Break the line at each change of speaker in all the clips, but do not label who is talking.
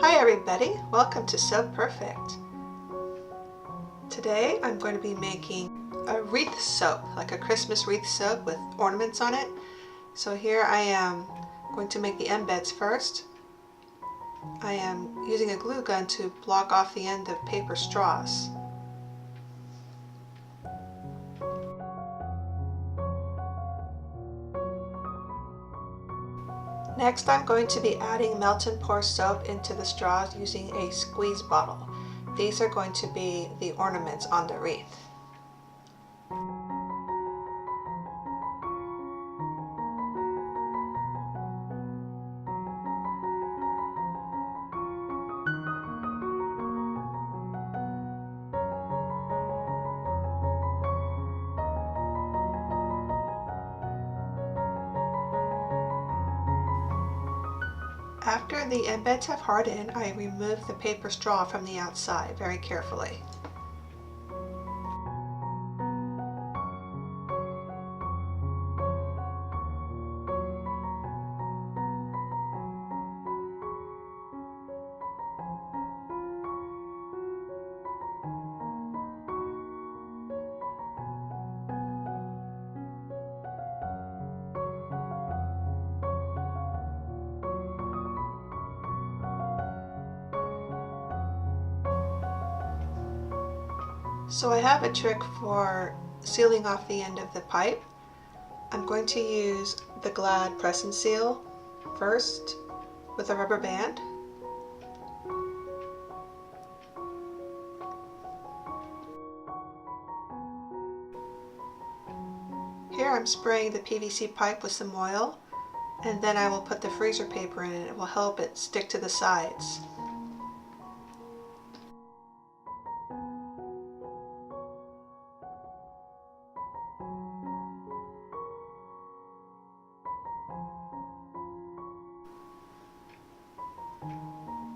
Hi everybody, welcome to Soap Perfect. Today I'm going to be making a wreath soap, like a Christmas wreath soap with ornaments on it. So here I am going to make the embeds first. I am using a glue gun to block off the end of paper straws. Next, I'm going to be adding melt and pour soap into the straws using a squeeze bottle. These are going to be the ornaments on the wreath. After the embeds have hardened, I remove the paper straw from the outside very carefully. So I have a trick for sealing off the end of the pipe. I'm going to use the Glad Press and Seal first with a rubber band. Here I'm spraying the PVC pipe with some oil, and then I will put the freezer paper in and it will help it stick to the sides.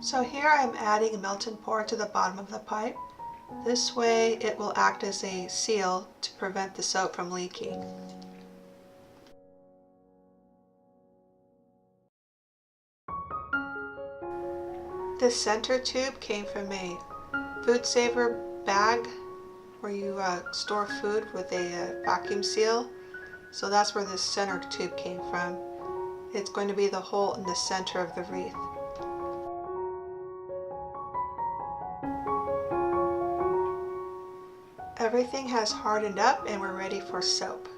So here I'm adding melt and pour to the bottom of the pipe. This way it will act as a seal to prevent the soap from leaking. This center tube came from a food saver bag where you store food with a vacuum seal. So that's where this center tube came from. It's going to be the hole in the center of the wreath. Everything has hardened up and we're ready for soap.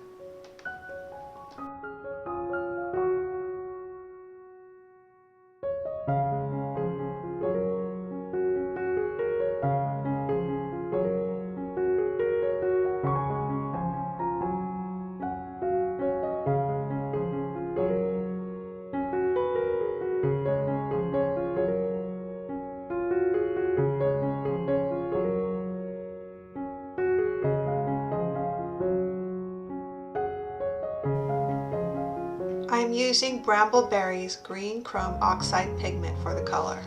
I'm using Brambleberry's green chrome oxide pigment for the color.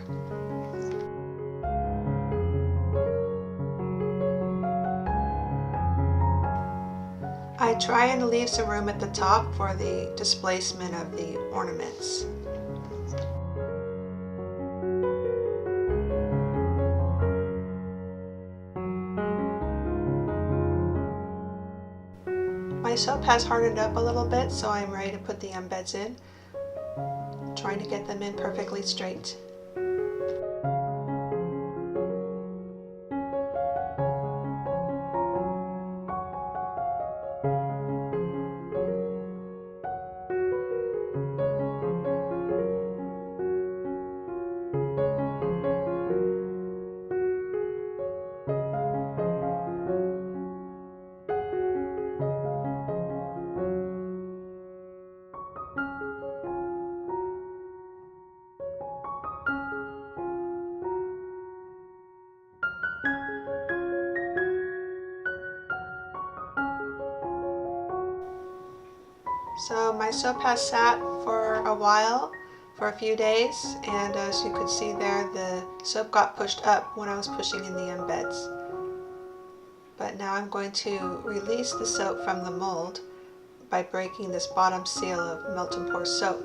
I try and leave some room at the top for the displacement of the ornaments. My soap has hardened up a little bit, so I'm ready to put the embeds in. Trying to get them in perfectly straight. So my soap has sat for a while, for a few days, and as you could see there, the soap got pushed up when I was pushing in the embeds. But now I'm going to release the soap from the mold by breaking this bottom seal of melt and pour soap.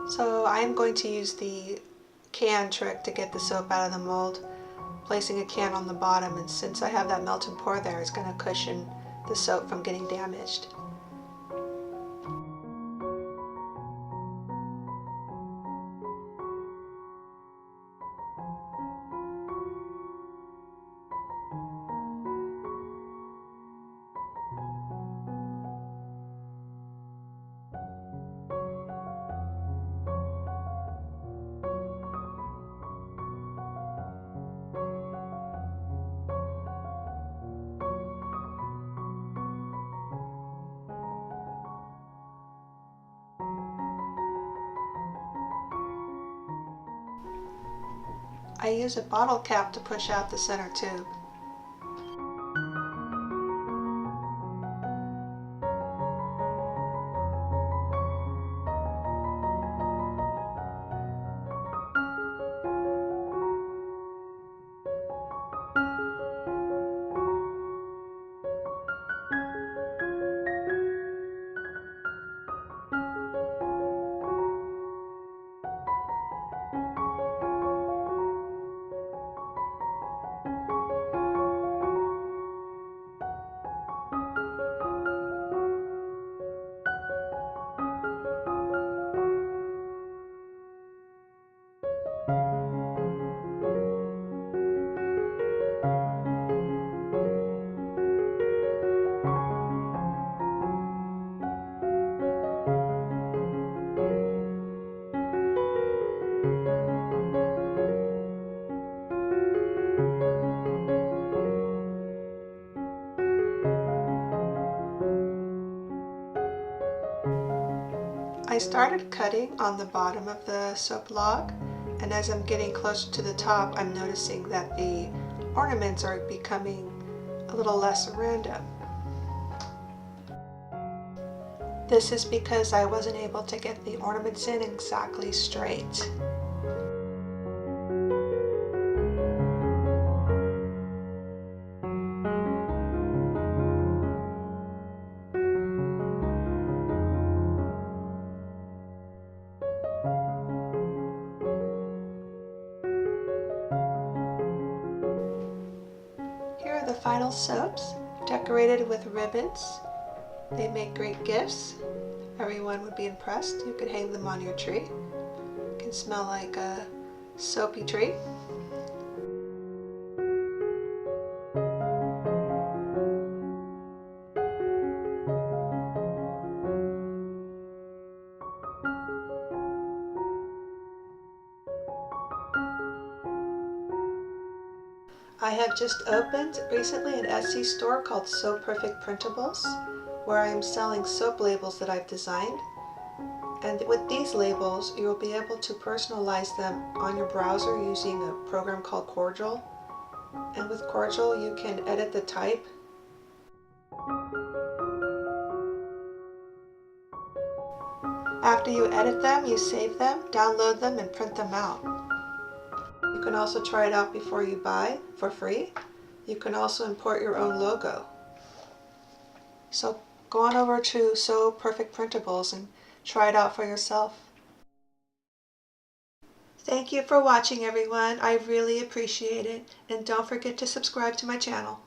So I am going to use the can trick to get the soap out of the mold, placing a can on the bottom, and since I have that melt and pour there, it's going to cushion the soap from getting damaged. I use a bottle cap to push out the center tube. I started cutting on the bottom of the soap log, and as I'm getting closer to the top, I'm noticing that the ornaments are becoming a little less random. This is because I wasn't able to get the ornaments in exactly straight. Here are the final soaps, decorated with ribbons. They make great gifts. Everyone would be impressed. You could hang them on your tree. It can smell like a soapy tree. I have just opened recently an Etsy store called So Perfect Printables, where I am selling soap labels that I've designed. And with these labels, you will be able to personalize them on your browser using a program called Cordial. And with Cordial, you can edit the type. After you edit them, you save them, download them, and print them out. You can also try it out before you buy for free. You can also import your own logo. So go on over to So Perfect Printables and try it out for yourself. Thank you for watching, everyone. I really appreciate it. And don't forget to subscribe to my channel.